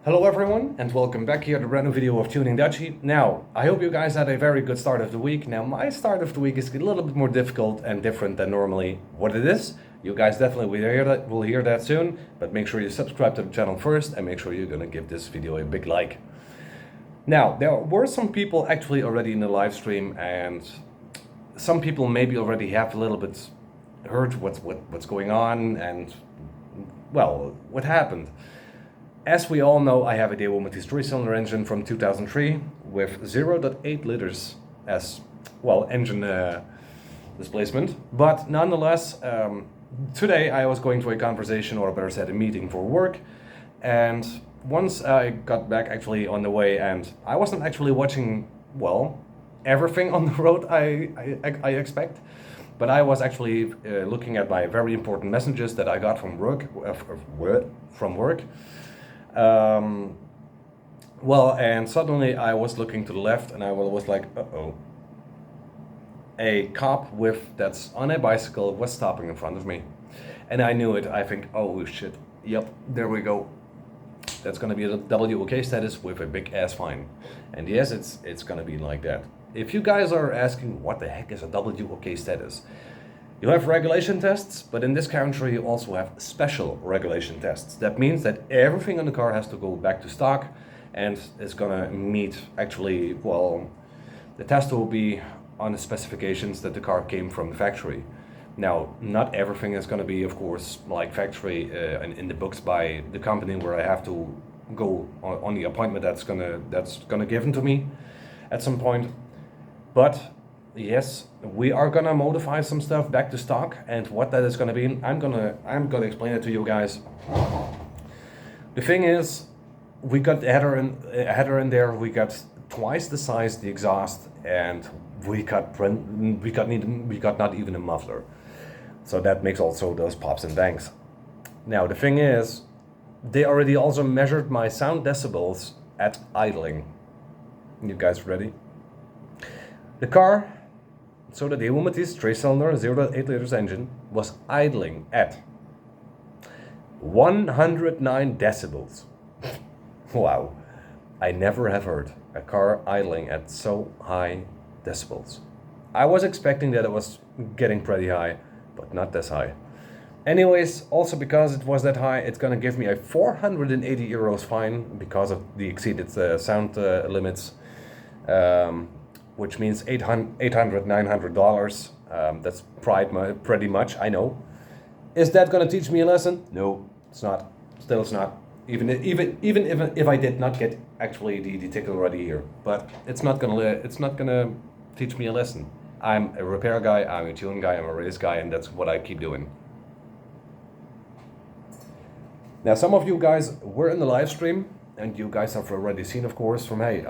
Hello everyone, and welcome back here to a brand new video of Tuning Dutchy. Now, I hope you guys had a very good start of the week. Now, my start of the week is a little bit more difficult and different than normally what it is. You guys definitely will hear that soon, but make sure you subscribe to the channel first and make sure you're gonna give this video a big like. Now, there were some people actually already in the live stream, and some people maybe already have a little bit heard what's going on and, well, what happened. As we all know, I have a Daewoo 3-cylinder engine from 2003 with 0.8 liters as, well, engine displacement. But nonetheless, today I was going to a conversation, or better said, a meeting for work. And once I got back actually on the way, and I wasn't actually watching, well, everything on the road I expect. But I was actually looking at my very important messages that I got from work. Well, and suddenly I was looking to the left and I was like, uh-oh. A cop that's on a bicycle was stopping in front of me. And I knew it. I think, oh shit, yep, there we go. That's gonna be a WOK status with a big ass fine. And yes, it's gonna be like that. If you guys are asking what the heck is a WOK status, you have regulation tests, but in this country you also have special regulation tests. That means that everything in the car has to go back to stock and it's gonna meet actually, well, the test will be on the specifications that the car came from the factory. Now, not everything is gonna be, of course, like factory in the books by the company where I have to go on the appointment that's gonna given to me at some point. But yes, we are gonna modify some stuff back to stock, and what that is gonna be, I'm gonna explain it to you guys. The thing is, we got a header in there. We got twice the size, the exhaust, and we got not even a muffler. So that makes also those pops and bangs. Now the thing is, they already also measured my sound decibels at idling. You guys ready? The car, so the Daewoo 3-cylinder 0.8 liters engine, was idling at 109 decibels. Wow, I never have heard a car idling at so high decibels. I was expecting that it was getting pretty high, but not this high. Anyways, also because it was that high, it's gonna give me a 480 euros fine because of the exceeded sound limits. Which means $900. That's pretty much, I know. Is that gonna teach me a lesson? No, it's not. Still, it's not. Even if I did not get actually the ticket already here, but it's not gonna teach me a lesson. I'm a repair guy, I'm a tune guy, I'm a race guy, and that's what I keep doing. Now, some of you guys were in the live stream. And you guys have already seen, of course, from hey,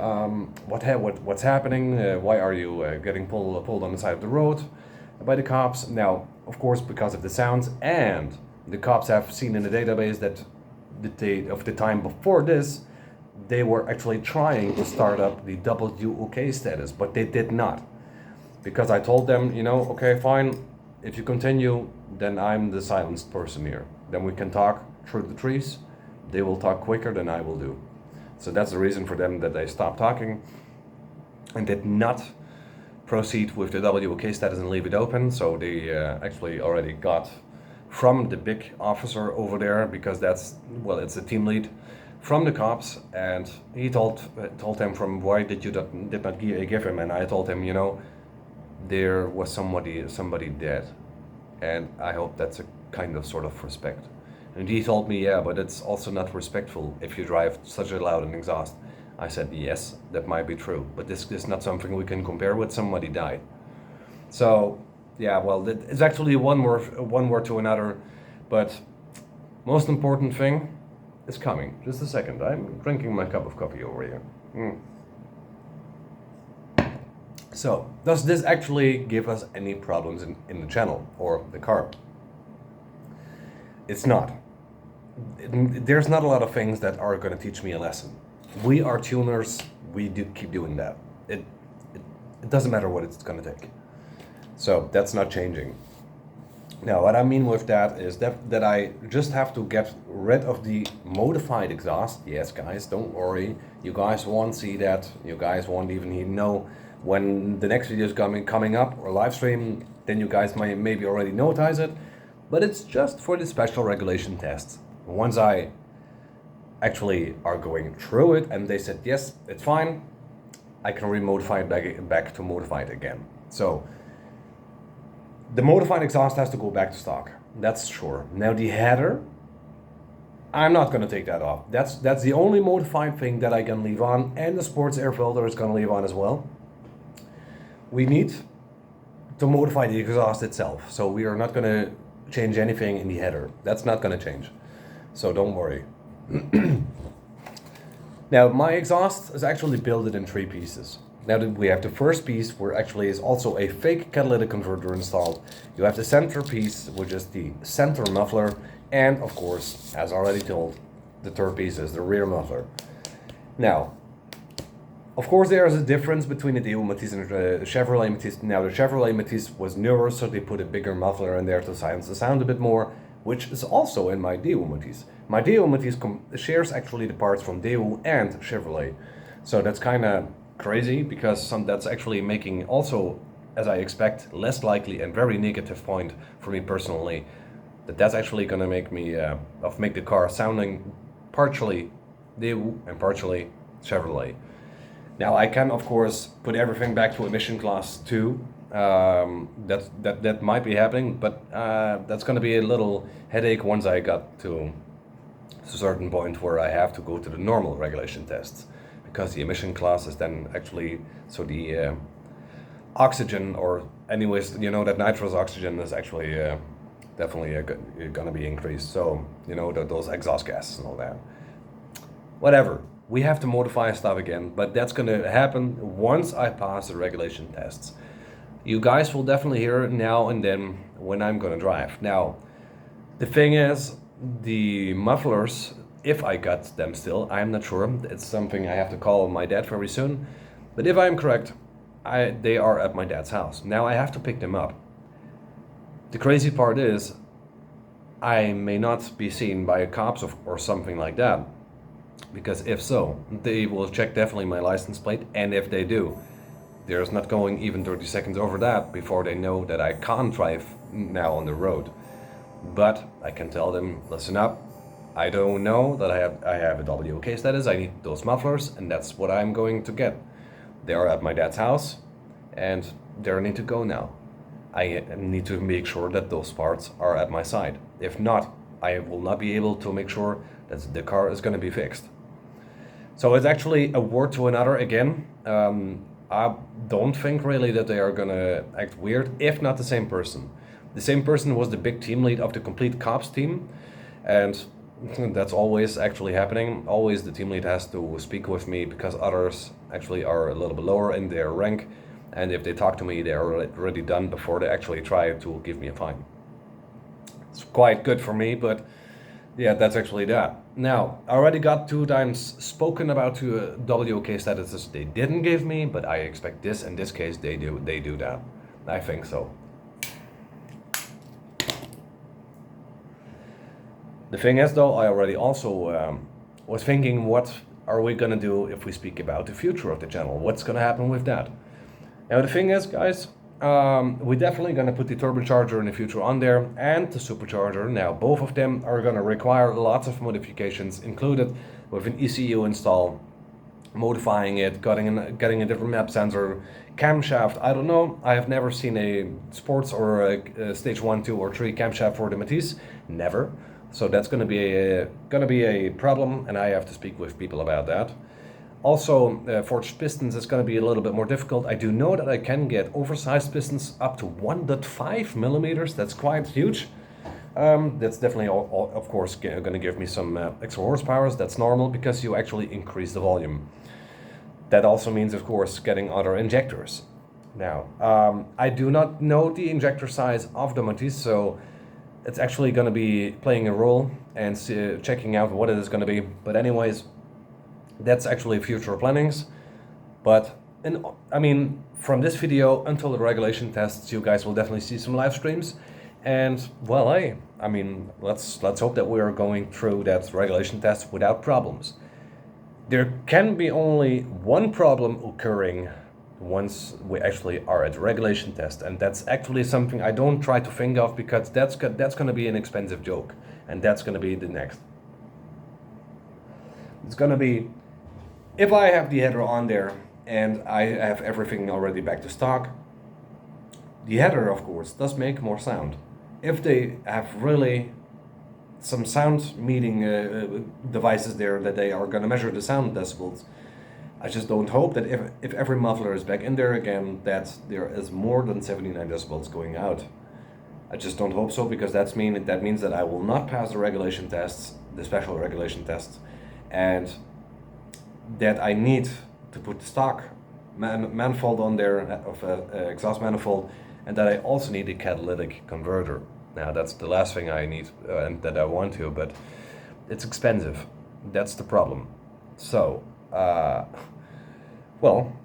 what's happening? Why are you getting pulled on the side of the road by the cops? Now, of course, because of the sounds, and the cops have seen in the database that the time before this, they were actually trying to start up the WOK status, but they did not, because I told them, you know, okay, fine, if you continue, then I'm the silenced person here. Then we can talk through the trees. They will talk quicker than I will do. So that's the reason for them that they stopped talking and did not proceed with the WOK status and leave it open. So they actually already got from the big officer over there, because that's, well, it's a team lead, from the cops, and he told them from why did not give him, and I told him, you know, there was somebody dead, and I hope that's a kind of sort of respect. And he told me, yeah, but it's also not respectful if you drive such a loud and exhaust. I said, yes, that might be true, but this is not something we can compare with somebody died. So, yeah, well, it's actually one word to another, but most important thing is coming. Just a second, I'm drinking my cup of coffee over here. So, does this actually give us any problems in the channel or the car? It's not. There's not a lot of things that are going to teach me a lesson. We are tuners, we do keep doing that. It doesn't matter what it's going to take. So that's not changing. Now, what I mean with that is that I just have to get rid of the modified exhaust. Yes, guys, don't worry. You guys won't see that. You guys won't even know when the next video is coming up or live stream. Then you guys might maybe already notice it. But it's just for the special regulation tests. Once I actually are going through it and they said, yes, it's fine, I can remodify it back to modify it again. So the modified exhaust has to go back to stock. That's sure. Now the header, I'm not going to take that off. That's the only modified thing that I can leave on, and the sports air filter is going to leave on as well. We need to modify the exhaust itself. So we are not going to change anything in the header. That's not going to change. So don't worry. Now my exhaust is actually built in 3 pieces. Now that we have the first piece, where actually is also a fake catalytic converter installed. You have the center piece, which is the center muffler, and of course, as already told, the third piece is the rear muffler. Now, of course, there is a difference between the Daewoo Matisse and the Chevrolet Matisse. Now, the Chevrolet Matisse was newer, so they put a bigger muffler in there to silence the sound a bit more, which is also in my Daewoo Matisse. My Daewoo Matisse shares actually the parts from Daewoo and Chevrolet. So that's kind of crazy, because that's actually making also, as I expect, less likely and very negative point for me personally, that's actually going to make me make the car sounding partially Daewoo and partially Chevrolet. Now I can of course put everything back to emission class 2. That might be happening, but that's going to be a little headache once I got to a certain point where I have to go to the normal regulation tests, because the emission class is then actually, so the oxygen, or anyways, you know that nitrous oxygen is actually definitely going to be increased. So, you know, those exhaust gases and all that. Whatever. We have to modify stuff again, but that's going to happen once I pass the regulation tests. You guys will definitely hear it now and then when I'm going to drive. Now, the thing is, the mufflers, if I got them still, I'm not sure. It's something I have to call my dad very soon. But if I'm correct, they are at my dad's house. Now I have to pick them up. The crazy part is, I may not be seen by cops or something like that. Because if so, they will check definitely my license plate. And if they do, there's not going even 30 seconds over that before they know that I can't drive now on the road. But I can tell them, listen up, I don't know that I have a WOK status, I need those mufflers, and that's what I'm going to get. They are at my dad's house, and they need to go now. I need to make sure that those parts are at my side. If not, I will not be able to make sure that the car is going to be fixed. So it's actually a word to another again. I don't think really that they are going to act weird, if not the same person. The same person was the big team lead of the complete cops team, and that's always actually happening. Always the team lead has to speak with me, because others actually are a little bit lower in their rank, and if they talk to me, they are already done before they actually try to give me a fine. It's quite good for me, but yeah, that's actually that. Now, I already got 2 times spoken about to WOK statuses they didn't give me, but I expect this in this case they do that. I think so. The thing is though, I already also was thinking, what are we gonna do if we speak about the future of the channel? What's gonna happen with that? Now the thing is, guys, we're definitely gonna put the turbocharger in the future on there, and the supercharger. Now both of them are gonna require lots of modifications, included with an ECU install, modifying it, getting a different map sensor, camshaft. I don't know, I have never seen a sports or a stage 1, 2 or 3 camshaft for the Matisse, never. So that's going to be a problem, and I have to speak with people about that. Also, forged pistons is going to be a little bit more difficult. I do know that I can get oversized pistons up to 1.5 millimeters. That's quite huge. That's definitely, of course, going to give me some extra horsepower. That's normal, because you actually increase the volume. That also means, of course, getting other injectors. Now, I do not know the injector size of the Matisse, so it's actually going to be playing a role and checking out what it is going to be. But anyways, that's actually future plannings. But I mean, from this video until the regulation tests, you guys will definitely see some live streams. And well, hey, I mean, let's hope that we are going through that regulation test without problems. There can be only one problem occurring once we actually are at the regulation test, and that's actually something I don't try to think of, because that's going to be an expensive joke, and that's going to be the next. It's going to be, if I have the header on there and I have everything already back to stock, the header, of course, does make more sound. If they have really some sound meeting devices there that they are going to measure the sound decibels, I just don't hope that if every muffler is back in there again, that there is more than 79 decibels going out. I just don't hope so, because that means that I will not pass the regulation tests, the special regulation tests, and that I need to put the stock manifold on there of exhaust manifold, and that I also need a catalytic converter. Now that's the last thing I need and that I want to, but it's expensive. That's the problem. So, well,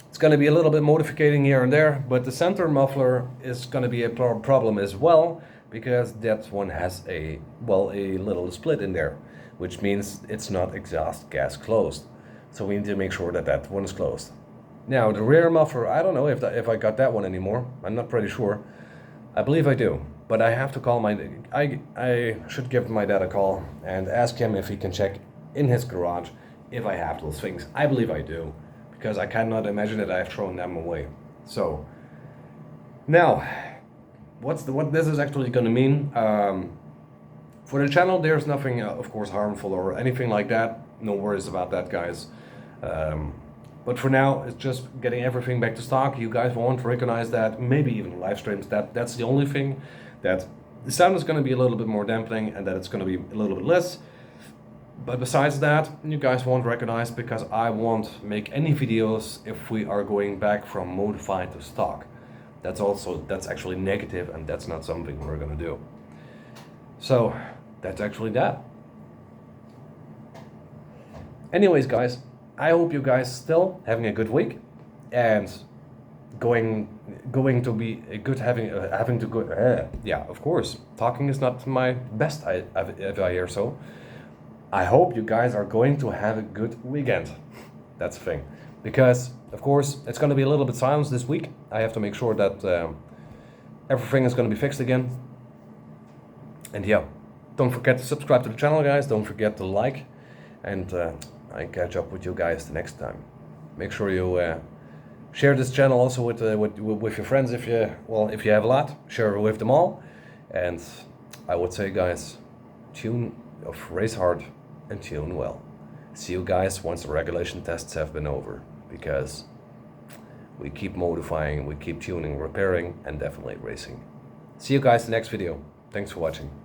it's going to be a little bit modificating here and there, but the center muffler is going to be a problem as well, because that one has a little split in there, which means it's not exhaust gas closed. So we need to make sure that that one is closed. Now the rear muffler, I don't know if I got that one anymore. I'm not pretty sure. I believe I do, but I have to call I should give my dad a call and ask him if he can check in his garage if I have those things. I believe I do, because I cannot imagine that I've thrown them away. So now, what this is actually going to mean for the channel? There's nothing, of course, harmful or anything like that. No worries about that, guys. But for now, it's just getting everything back to stock. You guys won't recognize that. Maybe even live streams. That's the only thing, that the sound is going to be a little bit more dampening, and that it's going to be a little bit less. But besides that, you guys won't recognize, because I won't make any videos if we are going back from modified to stock. That's actually negative, and that's not something we're going to do. So that's actually that. Anyways, guys, I hope you guys still having a good week, and going to be a good having to go. Yeah, of course, talking is not my best. If I hear so. I hope you guys are going to have a good weekend. That's the thing, because of course it's going to be a little bit silent this week. I have to make sure that everything is going to be fixed again. And yeah, don't forget to subscribe to the channel, guys. Don't forget to like, and I catch up with you guys the next time. Make sure you share this channel also with your friends. If you have a lot, share it with them all. And I would say, guys, race hard and tune well. See you guys once the regulation tests have been over, because we keep modifying, we keep tuning, repairing, and definitely racing. See you guys in the next video. Thanks for watching.